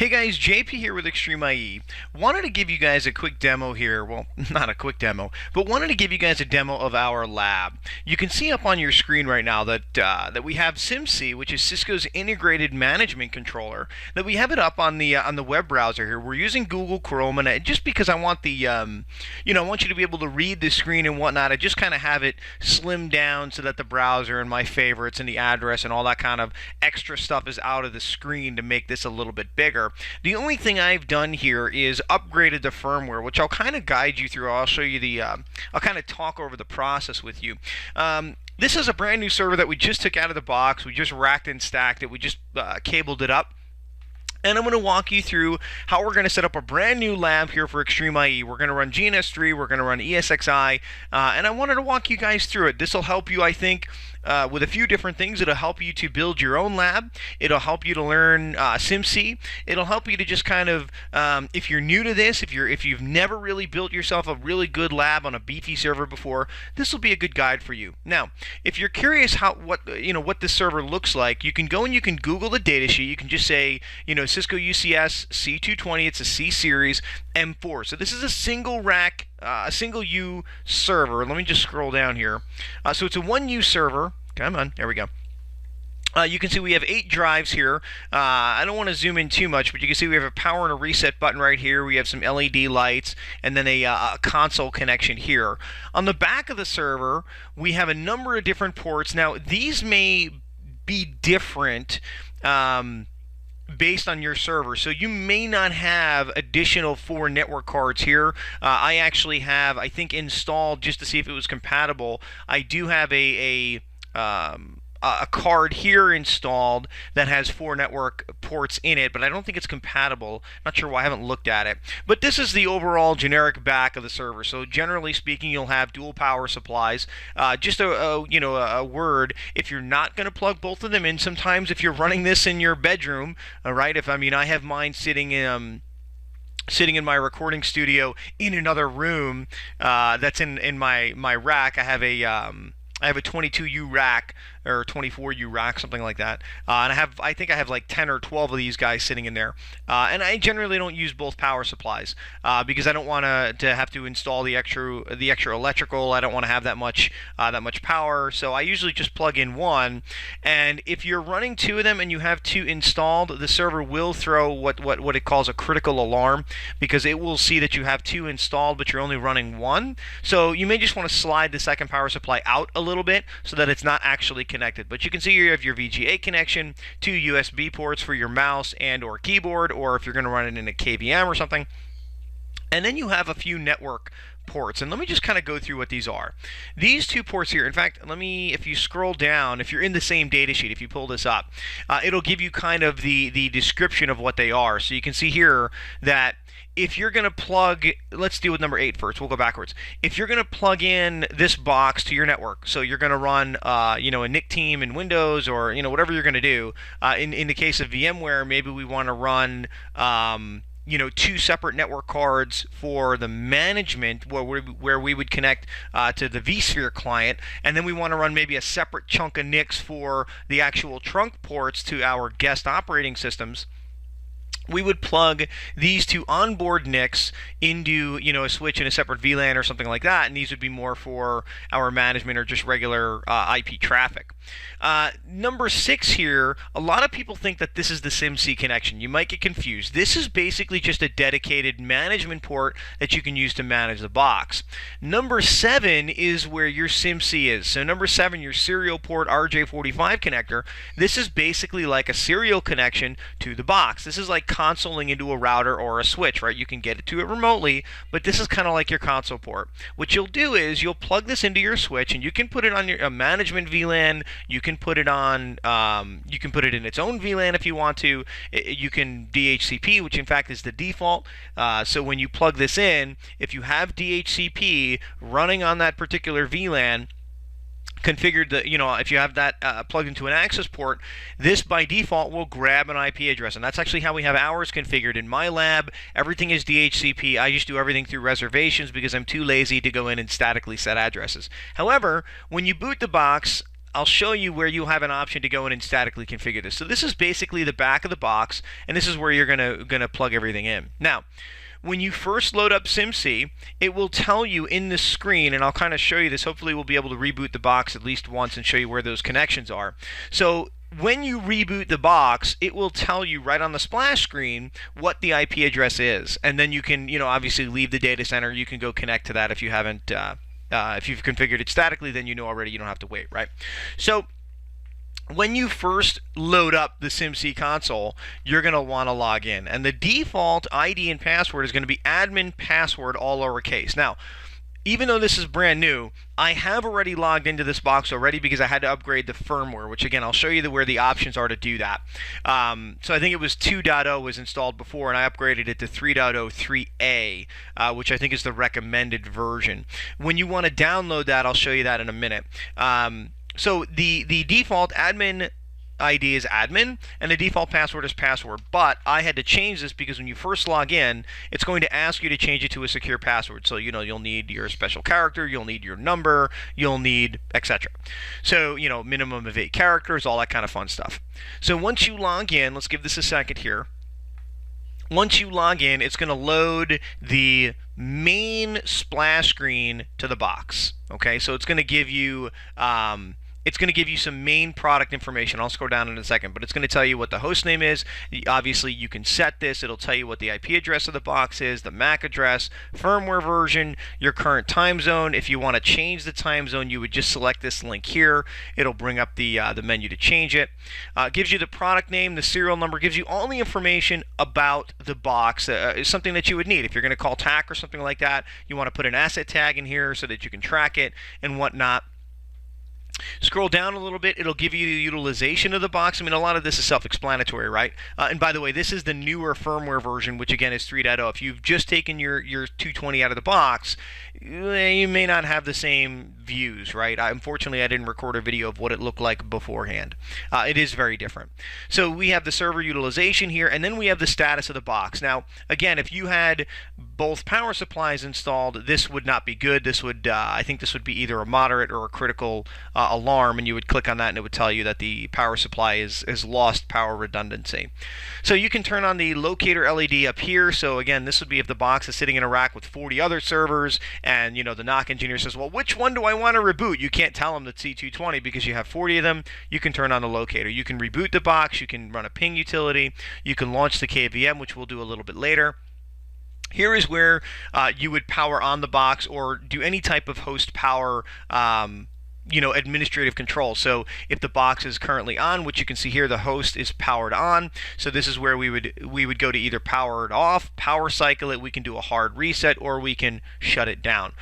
Hey guys, JP here with XtremIE. Wanted to give you guys a quick demo here. Well, not a quick demo, but wanted to give you guys a demo of our lab. You can see up on your screen right now that we have CIMC, which is Cisco's integrated management controller. That we have it up on the web browser here. We're using Google Chrome, and just because I want I want you to be able to read the screen and whatnot, I just kind of have it slimmed down so that the browser and my favorites and the address and all that kind of extra stuff is out of the screen to make this a little bit bigger. The only thing I've done here is upgraded the firmware, which I'll kind of guide you through. I'll show you I'll kind of talk over the process with you. This is a brand new server that we just took out of the box. We just racked and stacked it. We just cabled it up. And I'm going to walk you through how we're going to set up a brand new lab here for XtremIE. We're going to run GNS3, we're going to run ESXi, and I wanted to walk you guys through it. This will help you, I think, with a few different things. It'll help you to build your own lab. It'll help you to learn CIMC. It'll help you to just kind of, if you're new to this, if you've never really built yourself a really good lab on a beefy server before, this will be a good guide for you. Now, if you're curious what this server looks like, you can go and you can Google the datasheet. You can just say, Cisco UCS C220, it's a C series M4. So this is a single rack, a single U server. Let me just scroll down here. So it's a 1U server. Come on, there we go. You can see we have 8 drives here. I don't want to zoom in too much, but you can see we have a power and a reset button right here. We have some LED lights and then a console connection here. On the back of the server, we have a number of different ports. Now, these may be different based on your server, so you may not have additional 4 network cards here. I actually have, I think, installed just to see if it was compatible. I do have a card here installed that has 4 network ports in it, but I don't think it's compatible. Not sure why, I haven't looked at it. But this is the overall generic back of the server. So generally speaking, you'll have dual power supplies. Just a word, if you're not going to plug both of them in, sometimes if you're running this in your bedroom, right? I have mine sitting in my recording studio in another room that's in my rack. I have a 22U rack or 24U rack, something like that, and I think I have like 10 or 12 of these guys sitting in there. And I generally don't use both power supplies because I don't want to have to install the extra electrical. I don't want to have that much power, so I usually just plug in one. And if you're running 2 of them and you have 2 installed, the server will throw what it calls a critical alarm, because it will see that you have 2 installed but you're only running 1. So you may just want to slide the second power supply out a little bit so that it's not actually connected. But you can see here you have your VGA connection, 2 USB ports for your mouse and or keyboard, or if you're going to run it in a KVM or something. And then you have a few network ports, and let me just kind of go through what these are. These 2 ports here, in fact, if you scroll down, if you're in the same data sheet, if you pull this up, it'll give you kind of the description of what they are. So you can see here that if you're going to plug, let's deal with number 8 first, we'll go backwards. If you're going to plug in this box to your network, so you're going to run a NIC team in Windows, or whatever you're going to do, in the case of VMware, maybe we want to run 2 separate network cards for the management, where we would connect to the vSphere client, and then we want to run maybe a separate chunk of NICs for the actual trunk ports to our guest operating systems. We would plug these 2 onboard NICs into a switch in a separate VLAN or something like that, and these would be more for our management or just regular IP traffic. Number 6 here, a lot of people think that this is the CIMC connection. You might get confused. This is basically just a dedicated management port that you can use to manage the box. Number 7 is where your CIMC is. So number 7, your serial port RJ45 connector, this is basically like a serial connection to the box. This is like consoling into a router or a switch, right? You can get it to it remotely, but this is kind of like your console port. What you'll do is you'll plug this into your switch, and you can put it on a management VLAN. You can put it on, you can put it in its own VLAN if you want to. You can DHCP, which in fact is the default. So when you plug this in, if you have DHCP running on that particular VLAN, configured, if you have that plugged into an access port, this by default will grab an IP address, and that's actually how we have ours configured. In my lab, everything is DHCP. I just do everything through reservations because I'm too lazy to go in and statically set addresses. However, when you boot the box, I'll show you where you have an option to go in and statically configure this. So this is basically the back of the box, and this is where you're gonna plug everything in. Now, when you first load up CIMC, it will tell you in the screen, and I'll kind of show you this. Hopefully we'll be able to reboot the box at least once and show you where those connections are. So when you reboot the box, it will tell you right on the splash screen what the IP address is, and then you can, obviously leave the data center. You can go connect to that if you haven't. If you've configured it statically, then you know already. You don't have to wait, right? So when you first load up the CIMC console, you're going to want to log in, and the default ID and password is going to be admin password all lowercase. Now, even though this is brand new, I have already logged into this box already because I had to upgrade the firmware, which again, I'll show you where the options are to do that. So I think it was 2.0 was installed before, and I upgraded it to 3.0 3A, which I think is the recommended version. When you want to download that, I'll show you that in a minute. So the default admin ID is admin, and the default password is password, but I had to change this because when you first log in, it's going to ask you to change it to a secure password. So you'll need your special character, you'll need your number, you'll need etc. So minimum of 8 characters, all that kind of fun stuff. So once you log in, let's give this a second here. Once you log in, it's going to load the main splash screen to the box. Okay, so it's going to give you some main product information. I'll scroll down in a second, but it's going to tell you what the host name is. Obviously, you can set this. It'll tell you what the IP address of the box is, the MAC address, firmware version, your current time zone. If you want to change the time zone, you would just select this link here. It'll bring up the menu to change it. Gives you the product name, the serial number, gives you all the information about the box. Is something that you would need if you're going to call TAC or something like that. You want to put an asset tag in here so that you can track it and whatnot. Scroll down a little bit, it'll give you the utilization of the box. I mean, a lot of this is self-explanatory, right? And by the way, this is the newer firmware version, which again is 3.0. If you've just taken your 220 out of the box, you may not have the same views, right? Unfortunately, I didn't record a video of what it looked like beforehand. It is very different. So we have the server utilization here, and then we have the status of the box. Now, again, if you had both power supplies installed, this would not be good. This would, I think this would be either a moderate or a critical alarm, and you would click on that and it would tell you that the power supply is lost power redundancy. So you can turn on the locator LED up here. So again, this would be if the box is sitting in a rack with 40 other servers, and the NOC engineer says, well, which one do I want to reboot? You can't tell them the C220 because you have 40 of them. You can turn on the locator. You can reboot the box. You can run a ping utility. You can launch the KVM, which we'll do a little bit later. Here is where you would power on the box or do any type of host power administrative control. So if the box is currently on, which you can see here, the host is powered on. So this is where we would go to either power it off, power cycle it, we can do a hard reset, or we can shut it down.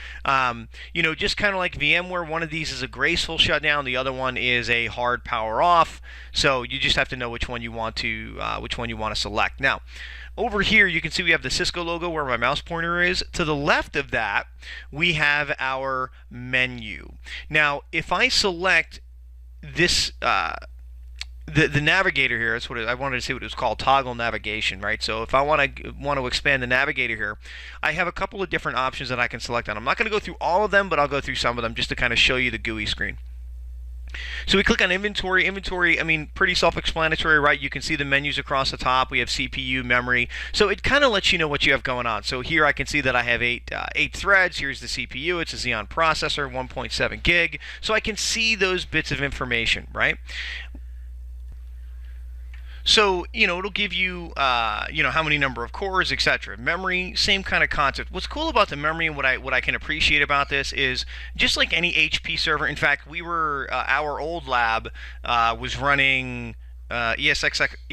Just kind of like VMware, one of these is a graceful shutdown, the other one is a hard power off. So you just have to know which one you want to select. Now, over here, you can see we have the Cisco logo where my mouse pointer is. To the left of that, we have our menu. Now, if I select this, the navigator here, that's what I wanted to see what it was called, toggle navigation, right? So if I want to expand the navigator here, I have a couple of different options that I can select on. I'm not going to go through all of them, but I'll go through some of them just to kind of show you the GUI screen. So we click on inventory. Inventory, I mean, pretty self-explanatory, right? You can see the menus across the top. We have CPU, memory. So it kind of lets you know what you have going on. So here I can see that I have eight threads. Here's the CPU. It's a Xeon processor, 1.7 gig. So I can see those bits of information, right? So, it'll give you, how many number of cores, etc. Memory, same kind of concept. What's cool about the memory and what I can appreciate about this is just like any HP server. In fact, our old lab was running ESXi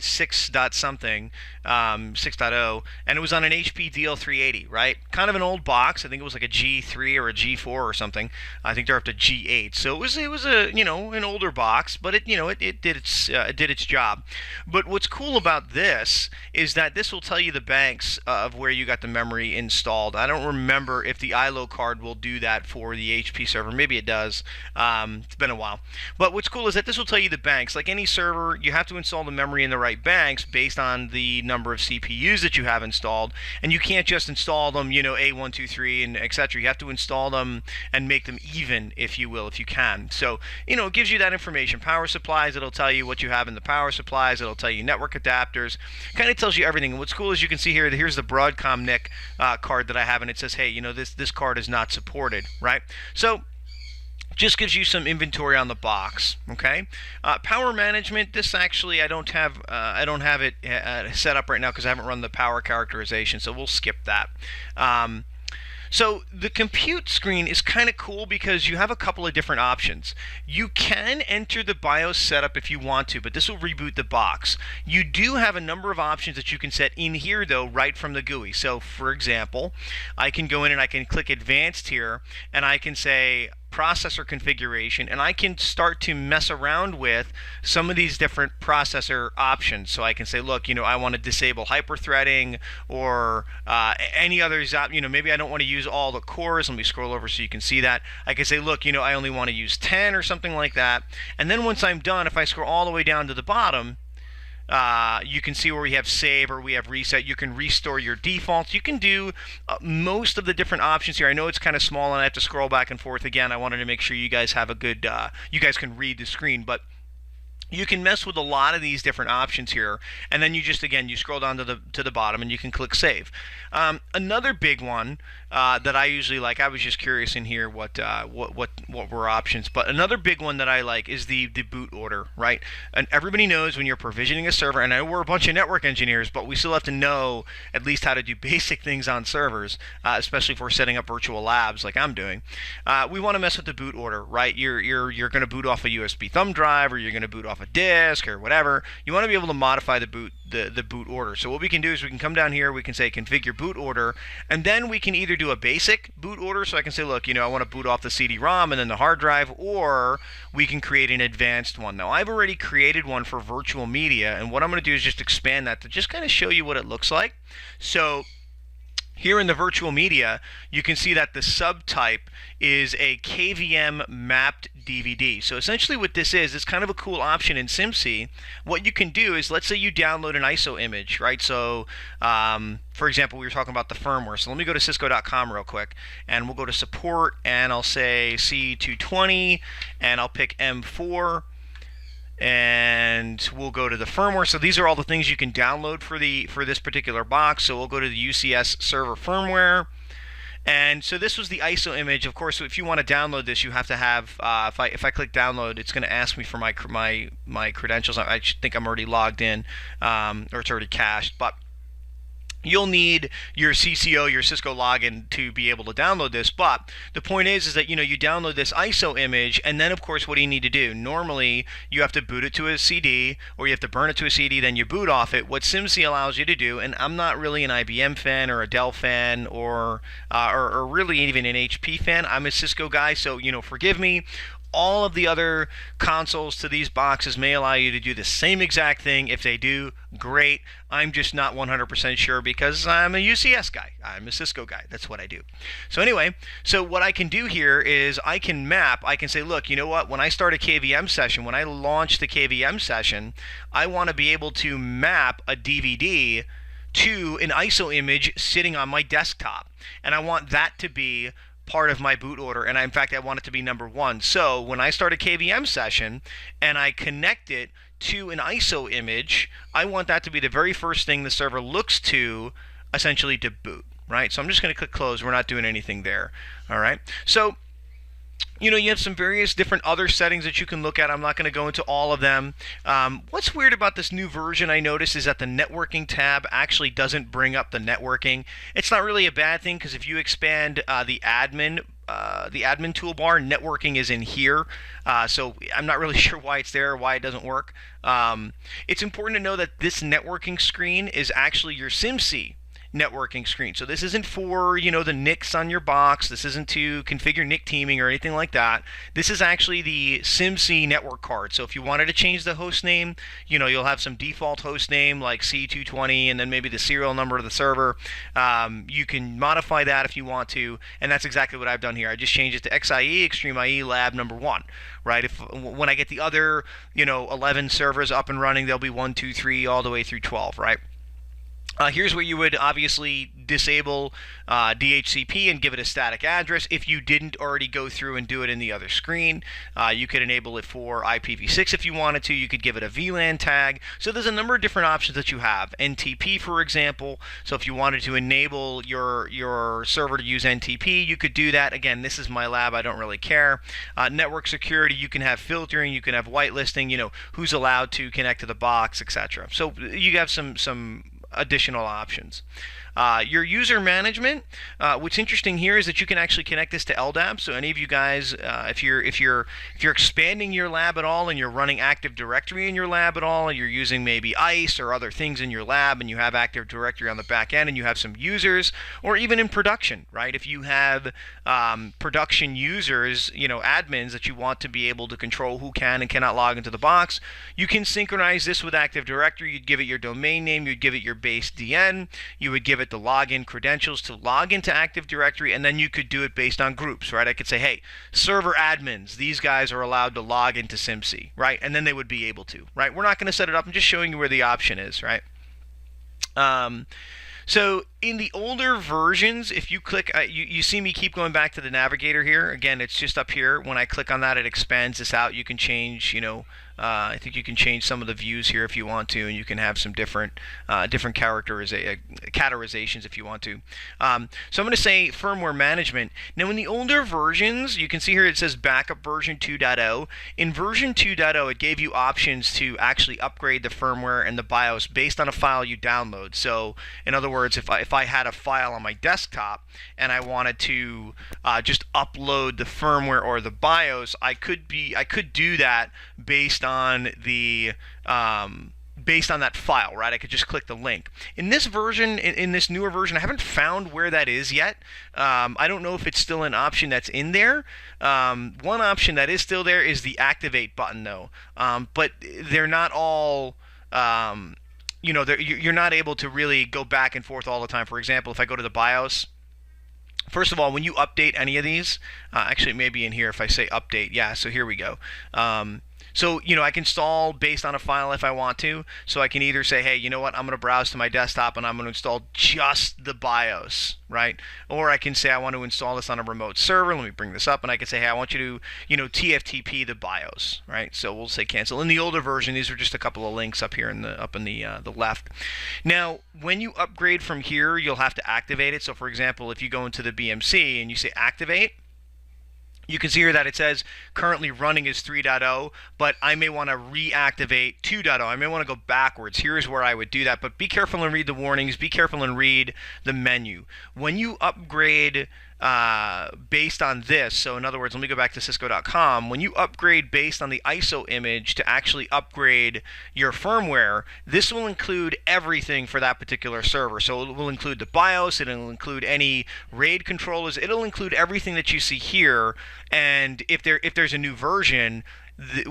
6 dot something, 6.0, and it was on an HP DL380, right? Kind of an old box. I think it was like a G3 or a G4 or something. I think they're up to G8. So it was a an older box, but it did its job. But what's cool about this is that this will tell you the banks of where you got the memory installed. I don't remember if the ILO card will do that for the HP server. Maybe it does. It's been a while. But what's cool is that this will tell you the banks. like any server, you have to install the memory in the right banks based on the number of CPUs that you have installed, and you can't just install them, A1, 2, 3, and etc. You have to install them and make them even, if you will, if you can. So, it gives you that information. Power supplies, it'll tell you what you have in the power supplies. It'll tell you network adapters. Kind of tells you everything. And what's cool is you can see here, here's the Broadcom NIC card that I have, and it says, hey, this card is not supported, right? So, just gives you some inventory on the box. Okay, power management. This actually I don't have it set up right now because I haven't run the power characterization, so we'll skip that. So the compute screen is kind of cool because you have a couple of different options. You can enter the BIOS setup if you want to, but this will reboot the box. You do have a number of options that you can set in here though, right from the GUI. So for example, I can go in and I can click advanced here, and I can say processor configuration, and I can start to mess around with some of these different processor options. So I can say, look, I want to disable hyperthreading or any others. Maybe I don't want to use all the cores. Let me scroll over so you can see that. I can say, look, I only want to use 10 or something like that. And then once I'm done, if I scroll all the way down to the bottom, you can see where we have save or we have reset. You can restore your defaults. You can do most of the different options here. I know it's kind of small and I have to scroll back and forth again. I wanted to make sure you guys have a good, you guys can read the screen, but you can mess with a lot of these different options here, and then you just you scroll down to the bottom and you can click save. Another big one that I usually like, I was just curious in here what were options, but another big one that I like is the boot order, right? And everybody knows when you're provisioning a server, and I know we're a bunch of network engineers, but we still have to know at least how to do basic things on servers, especially if we're setting up virtual labs like I'm doing. We want to mess with the boot order, right? You're going to boot off a USB thumb drive, or you're going to boot off a disk or whatever. You want to be able to modify the boot order. So what we can do is we can come down here, we can say configure boot order, and then we can either do a basic boot order, so I can say, look, I want to boot off the CD-ROM and then the hard drive, or we can create an advanced one. Now I've already created one for virtual media, and what I'm going to do is just expand that to just kind of show you what it looks like. So here in the virtual media, you can see that the subtype is a KVM mapped DVD. So essentially what this is, it's kind of a cool option in CIMC. What you can do is, let's say you download an ISO image, right? So for example, we were talking about the firmware. So let me go to cisco.com real quick, and we'll go to support, and I'll say C220, and I'll pick M4. And we'll go to the firmware. So these are all the things you can download for this particular box. So we'll go to the UCS server firmware, and so this was the ISO image. Of course, if you want to download this, you have to have. If I click download, it's going to ask me for my credentials. I think I'm already logged in, or it's already cached, but you'll need your CCO, your Cisco login, to be able to download this. But the point is that you download this ISO image, and then of course what do you need to do? Normally you have to boot it to a CD, or you have to burn it to a CD, then you boot off it. What CIMC allows you to do, and I'm not really an IBM fan or a Dell fan or really even an HP fan. I'm a Cisco guy, so forgive me. All of the other consoles to these boxes may allow you to do the same exact thing. If they do, great. I'm just not 100% sure because I'm a UCS guy. I'm a Cisco guy. That's what I do. So anyway, so what I can do here is I can map. I can say, look, you know what? When I start a KVM session, when I launch the KVM session, I want to be able to map a DVD to an ISO image sitting on my desktop. And I want that to be part of my boot order, and in fact I want it to be number one. So when I start a KVM session and I connect it to an ISO image, I want that to be the very first thing the server looks to, essentially, to boot, right? So I'm just going to click close. We're not doing anything there. All right, so you have some various different other settings that you can look at. I'm not going to go into all of them. What's weird about this new version, I noticed, is that the networking tab actually doesn't bring up the networking. It's not really a bad thing, because if you expand the admin toolbar, networking is in here. So I'm not really sure why it's there or why it doesn't work. It's important to know that this networking screen is actually your CIMC networking screen. So this isn't for, the NICs on your box. This isn't to configure NIC teaming or anything like that. This is actually the CIMC network card. So if you wanted to change the host name, you'll have some default host name like C220 and then maybe the serial number of the server. You can modify that if you want to, and that's exactly what I've done here. I just changed it to XIE, XtremIE lab number 1, right? When I get the other, 11 servers up and running, they'll be 1, 2, 3, all the way through 12, right? Here's where you would obviously disable DHCP and give it a static address. If you didn't already go through and do it in the other screen, you could enable it for IPv6 if you wanted to. You could give it a VLAN tag. So there's a number of different options that you have. NTP, for example. So if you wanted to enable your server to use NTP, you could do that. Again, this is my lab. I don't really care. Network security, you can have filtering. You can have whitelisting, who's allowed to connect to the box, etc. So you have some additional options. Your user management, what's interesting here is that you can actually connect this to LDAP. So any of you guys, if you're expanding your lab at all and you're running Active Directory in your lab at all, and you're using maybe ICE or other things in your lab, and you have Active Directory on the back end, and you have some users, or even in production, right? If you have production users, admins that you want to be able to control who can and cannot log into the box, you can synchronize this with Active Directory. You'd give it your domain name, you'd give it your base DN, you would give it the login credentials to log into Active Directory, and then you could do it based on groups, right? I could say, hey, server admins, these guys are allowed to log into CIMC, right? And then they would be able to, right? We're not going to set it up. I'm just showing you where the option is, right? So in the older versions, if you click, you see me keep going back to the navigator here. Again, it's just up here. When I click on that, it expands this out. You can change, I think you can change some of the views here if you want to, and you can have some different categorizations if you want to. So I'm going to say firmware management. Now in the older versions, you can see here it says backup version 2.0. In version 2.0, it gave you options to actually upgrade the firmware and the BIOS based on a file you download. So in other words, if I had a file on my desktop and I wanted to just upload the firmware or the BIOS, I could do that based on the based on that file, right? I could just click the link. In this version, in this newer version, I haven't found where that is yet. I don't know if it's still an option that's in there. One option that is still there is the activate button, though. But they're not all. You're not able to really go back and forth all the time. For example, if I go to the BIOS. First of all, when you update any of these, actually it may be in here if I say update. Yeah, so here we go. So, I can install based on a file if I want to. So I can either say, hey, you know what, I'm going to browse to my desktop and I'm going to install just the BIOS, right? Or I can say I want to install this on a remote server. Let me bring this up, and I can say, hey, I want you to, TFTP the BIOS, right? So we'll say cancel. In the older version, these are just a couple of links up here in the left. Now, when you upgrade from here, you'll have to activate it. So for example, if you go into the BMC and you say activate, you can see here that it says currently running is 3.0, but I may want to reactivate 2.0. I may want to go backwards. Here's where I would do that, but be careful and read the warnings. Be careful and read the menu. When you upgrade based on this, so in other words, let me go back to Cisco.com. When you upgrade based on the ISO image to actually upgrade your firmware, this will include everything for that particular server. So it will include the BIOS, it'll include any RAID controllers, it'll include everything that you see here. And if there's a new version,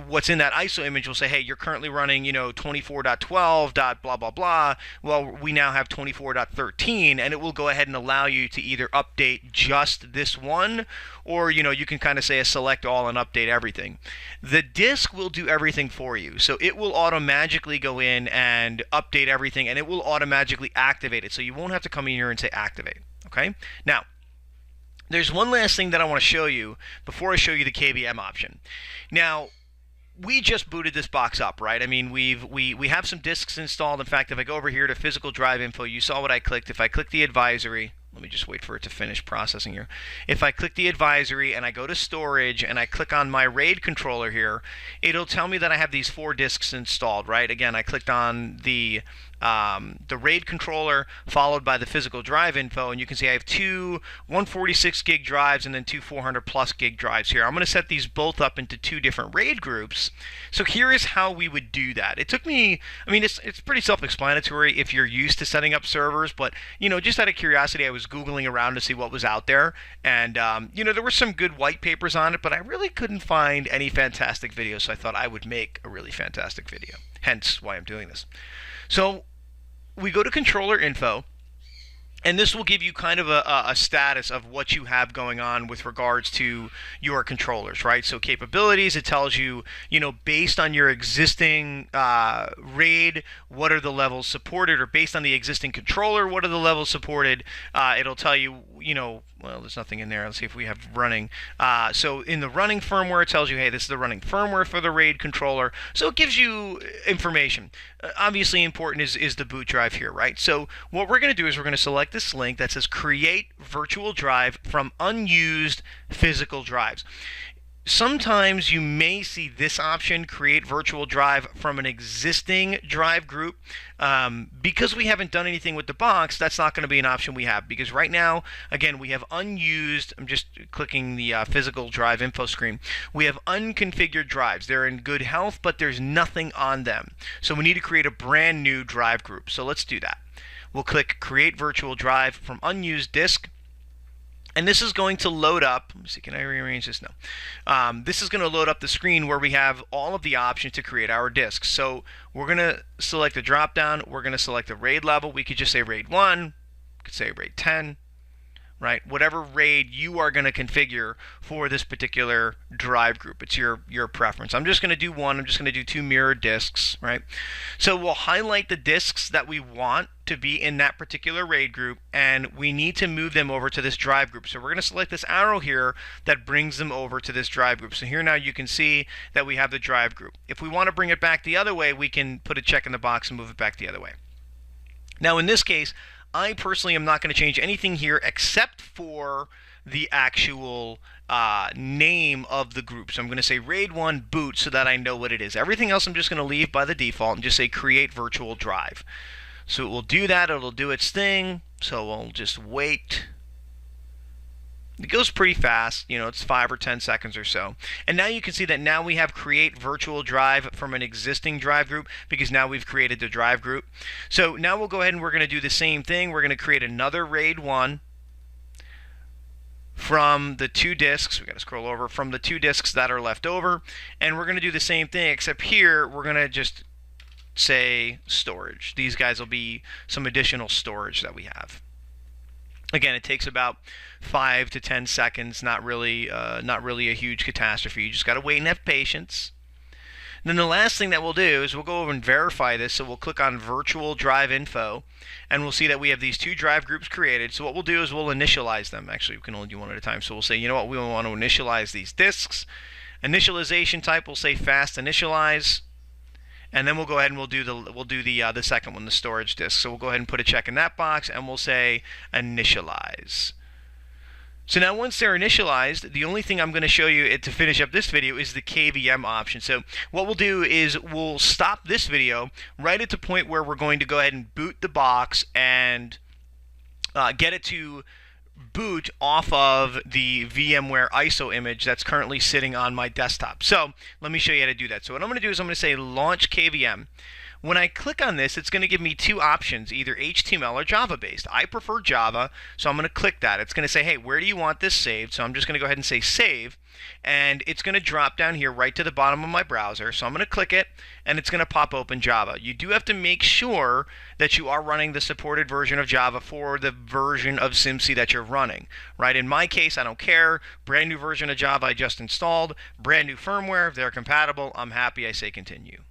what's in that ISO image will say, hey, you're currently running, 24.12. Blah blah blah. Well, we now have 24.13, and it will go ahead and allow you to either update just this one, or you can kind of say a select all and update everything. The disk will do everything for you, so it will automatically go in and update everything, and it will automatically activate it. So you won't have to come in here and say activate. Okay. Now, there's one last thing that I want to show you before I show you the KVM option. Now, we just booted this box up, right? I mean, we have some disks installed. In fact, if I go over here to physical drive info, you saw what I clicked. If I click the advisory, let me just wait for it to finish processing here. If I click the advisory and I go to storage and I click on my RAID controller here, it'll tell me that I have these 4 disks installed, right? Again, I clicked on the the RAID controller followed by the physical drive info, and you can see I have two 146 gig drives and then two 400 plus gig drives here. I'm going to set these both up into two different RAID groups. So here is how we would do that. It took me, I mean, it's pretty self-explanatory if you're used to setting up servers, but just out of curiosity, I was Googling around to see what was out there, and there were some good white papers on it, but I really couldn't find any fantastic videos, so I thought I would make a really fantastic video, hence why I'm doing this. So we go to controller info, and this will give you kind of a status of what you have going on with regards to your controllers, right? So capabilities, it tells you, based on your existing RAID, what are the levels supported, or based on the existing controller, what are the levels supported. It'll tell you, well, there's nothing in there. Let's see if we have running. So in the running firmware, it tells you, hey, this is the running firmware for the RAID controller. So it gives you information. Obviously important is the boot drive here, right? So what we're going to do is we're going to select this link that says create virtual drive from unused physical drives. Sometimes you may see this option, create virtual drive from an existing drive group. Because we haven't done anything with the box, that's not going to be an option we have, because right now, again, we have unused, I'm just clicking the physical drive info screen, we have unconfigured drives. They're in good health, but there's nothing on them. So we need to create a brand new drive group. So let's do that. We'll click create virtual drive from unused disk. And this is going to load up, let me see, can I rearrange this? No. This is going to load up the screen where we have all of the options to create our disks. So we're going to select the drop down, we're going to select the RAID level. We could just say RAID 1, we could say RAID 10, right? Whatever RAID you are going to configure for this particular drive group. It's your preference. I'm just going to do one, I'm just going to do two mirror disks, right? So we'll highlight the disks that we want to be in that particular RAID group, and we need to move them over to this drive group. So we're going to select this arrow here that brings them over to this drive group. So here now you can see that we have the drive group. If we want to bring it back the other way, we can put a check in the box and move it back the other way. Now in this case, I personally am not going to change anything here except for the actual name of the group. So I'm going to say RAID 1 boot so that I know what it is. Everything else I'm just going to leave by the default and just say create virtual drive. So it will do that, it'll do its thing, so we'll just wait. It goes pretty fast, it's 5 or 10 seconds or so. And now you can see that now we have create virtual drive from an existing drive group, because now we've created the drive group. So now we'll go ahead and we're going to do the same thing. We're going to create another RAID 1 from the two disks. We got to scroll over, from the two disks that are left over, and we're going to do the same thing, except here we're going to just say storage. These guys will be some additional storage that we have. Again, it takes about 5 to 10 seconds, not really a huge catastrophe. You just got to wait and have patience. And then the last thing that we'll do is we'll go over and verify this. So we'll click on virtual drive info, and we'll see that we have these two drive groups created. So what we'll do is we'll initialize them. Actually, we can only do one at a time. So we'll say, you know what, we want to initialize these disks. Initialization type, we'll say fast initialize. And then we'll go ahead and we'll do the second one, the storage disk. So we'll go ahead and put a check in that box, and we'll say initialize. So now once they're initialized, the only thing I'm going to show you to finish up this video is the KVM option. So what we'll do is we'll stop this video right at the point where we're going to go ahead and boot the box and get it to boot off of the VMware ISO image that's currently sitting on my desktop. So let me show you how to do that. So what I'm going to do is I'm going to say launch KVM. When I click on this, it's going to give me two options, either HTML or Java based. I prefer Java, so I'm going to click that. It's going to say, hey, where do you want this saved? So I'm just going to go ahead and say save, and it's going to drop down here right to the bottom of my browser. So I'm going to click it, and it's going to pop open Java. You do have to make sure that you are running the supported version of Java for the version of CIMC that you're running, right? In my case, I don't care. Brand new version of Java I just installed, brand new firmware. If they're compatible, I'm happy. I say continue.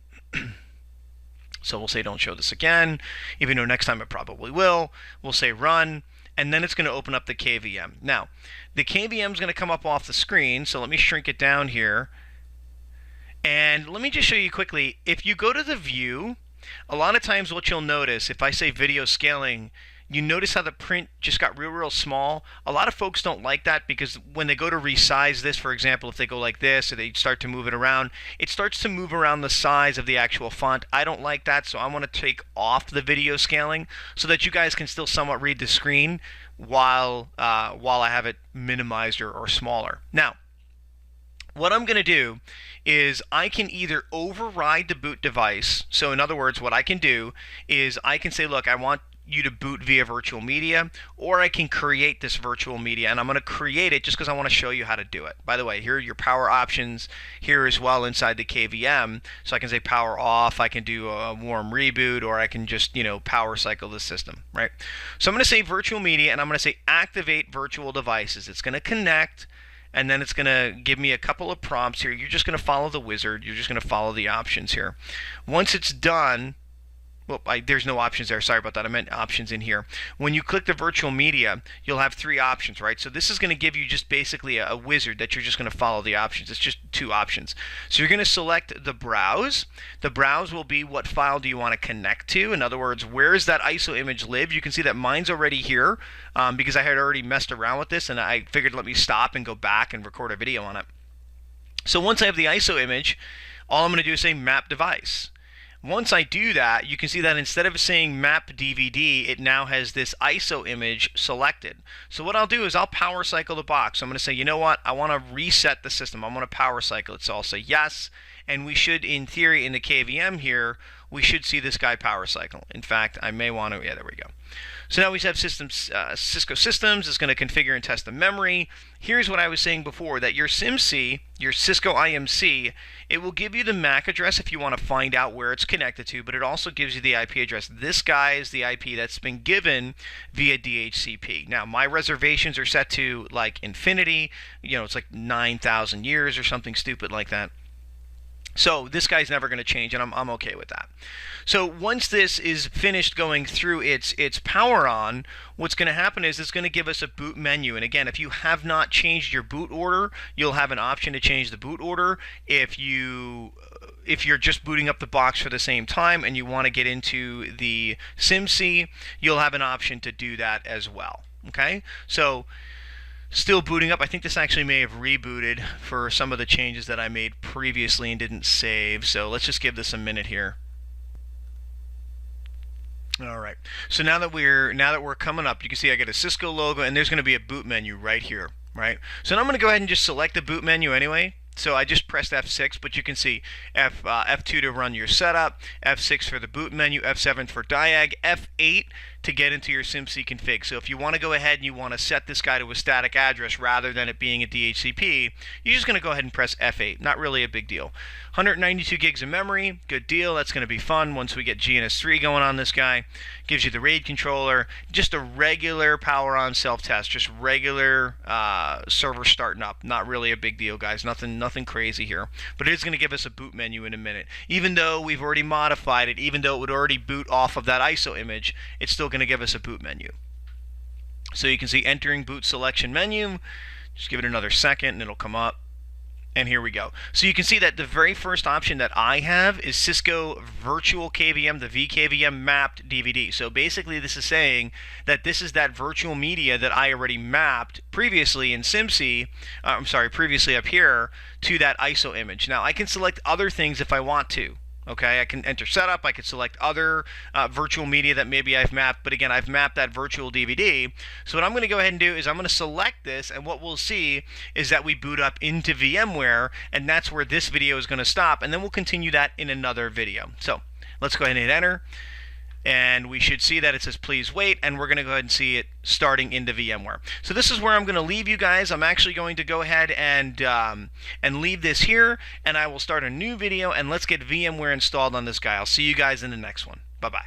So we'll say don't show this again, even though next time it probably will. We'll say run, and then it's going to open up the KVM. Now, the KVM is going to come up off the screen, so let me shrink it down here. And let me just show you quickly, if you go to the view, a lot of times what you'll notice, if I say video scaling, you notice how the print just got real small. A lot of folks don't like that because when they go to resize this, for example, if they go like this or they start to move it around, it starts to move around the size of the actual font. I don't like that, so I want to take off the video scaling so that you guys can still somewhat read the screen while I have it minimized or smaller. Now, what I'm going to do is I can either override the boot device. So in other words, what I can do is I can say, look, I want you to boot via virtual media, or I can create this virtual media, and I'm going to create it just because I want to show you how to do it. By the way, here are your power options here as well inside the KVM. So I can say power off, I can do a warm reboot, or I can just, power cycle the system, right? So I'm going to say virtual media, and I'm going to say activate virtual devices. It's going to connect, and then it's going to give me a couple of prompts here. You're just going to follow the wizard. You're just going to follow the options here. Once it's done, well, there's no options there. Sorry about that. I meant options in here. When you click the virtual media, you'll have 3 options, right? So this is going to give you just basically a wizard that you're just going to follow the options. It's just 2 options. So you're going to select the browse. The browse will be what file do you want to connect to. In other words, where does that ISO image live? You can see that mine's already here because I had already messed around with this, and I figured let me stop and go back and record a video on it. So once I have the ISO image, all I'm going to do is say map device. Once I do that, you can see that instead of saying map DVD, it now has this ISO image selected. So what I'll do is I'll power cycle the box. So I'm going to say, you know what? I want to reset the system. I want to power cycle it. So I'll say yes. And we should, in theory, in the KVM here, we should see this guy power cycle. In fact, I may want to, yeah, there we go. So now we have systems, Cisco systems is going to configure and test the memory. Here's what I was saying before, that your CIMC, your Cisco IMC, it will give you the MAC address if you want to find out where it's connected to, but it also gives you the IP address. This guy is the IP that's been given via DHCP. Now, my reservations are set to like infinity, it's like 9,000 years or something stupid like that. So this guy's never going to change, and I'm okay with that. So once this is finished going through its power on, what's going to happen is it's going to give us a boot menu. And again, if you have not changed your boot order, you'll have an option to change the boot order. If you're just booting up the box for the same time and you want to get into the CIMC, you'll have an option to do that as well. Okay, so still booting up. I think this actually may have rebooted for some of the changes that I made previously and didn't save. So let's just give this a minute here. All right. So now that we're coming up, you can see I get a Cisco logo, and there's going to be a boot menu right here, right? So now I'm going to go ahead and just select the boot menu anyway. So I just pressed F6, but you can see F2 to run your setup, F6 for the boot menu, F7 for diag, F8 to get into your CIMC config. So if you want to go ahead and you want to set this guy to a static address rather than it being a DHCP, you're just going to go ahead and press F8. Not really a big deal. 192 gigs of memory, good deal. That's going to be fun once we get GNS3 going on this guy. Gives you the RAID controller, just a regular power on self-test, just regular server starting up. Not really a big deal, guys. Nothing crazy here. But it is going to give us a boot menu in a minute. Even though we've already modified it, even though it would already boot off of that ISO image, it's still going to give us a boot menu. So you can see entering boot selection menu. Just give it another second and it'll come up. And here we go. So you can see that the very first option that I have is Cisco Virtual KVM, the VKVM mapped DVD. So basically this is saying that this is that virtual media that I already mapped previously in CIMC, previously up here, to that ISO image. Now I can select other things if I want to. Okay, I can enter setup, I could select other virtual media that maybe I've mapped, but again, I've mapped that virtual DVD. So what I'm going to go ahead and do is I'm going to select this, and what we'll see is that we boot up into VMware, and that's where this video is going to stop, and then we'll continue that in another video. So let's go ahead and hit enter, and we should see that it says please wait, and we're going to go ahead and see it starting into VMware. So this is where I'm going to leave you guys. I'm actually going to go ahead and leave this here, and I will start a new video, and let's get VMware installed on this guy. I'll see you guys in the next one. Bye-bye.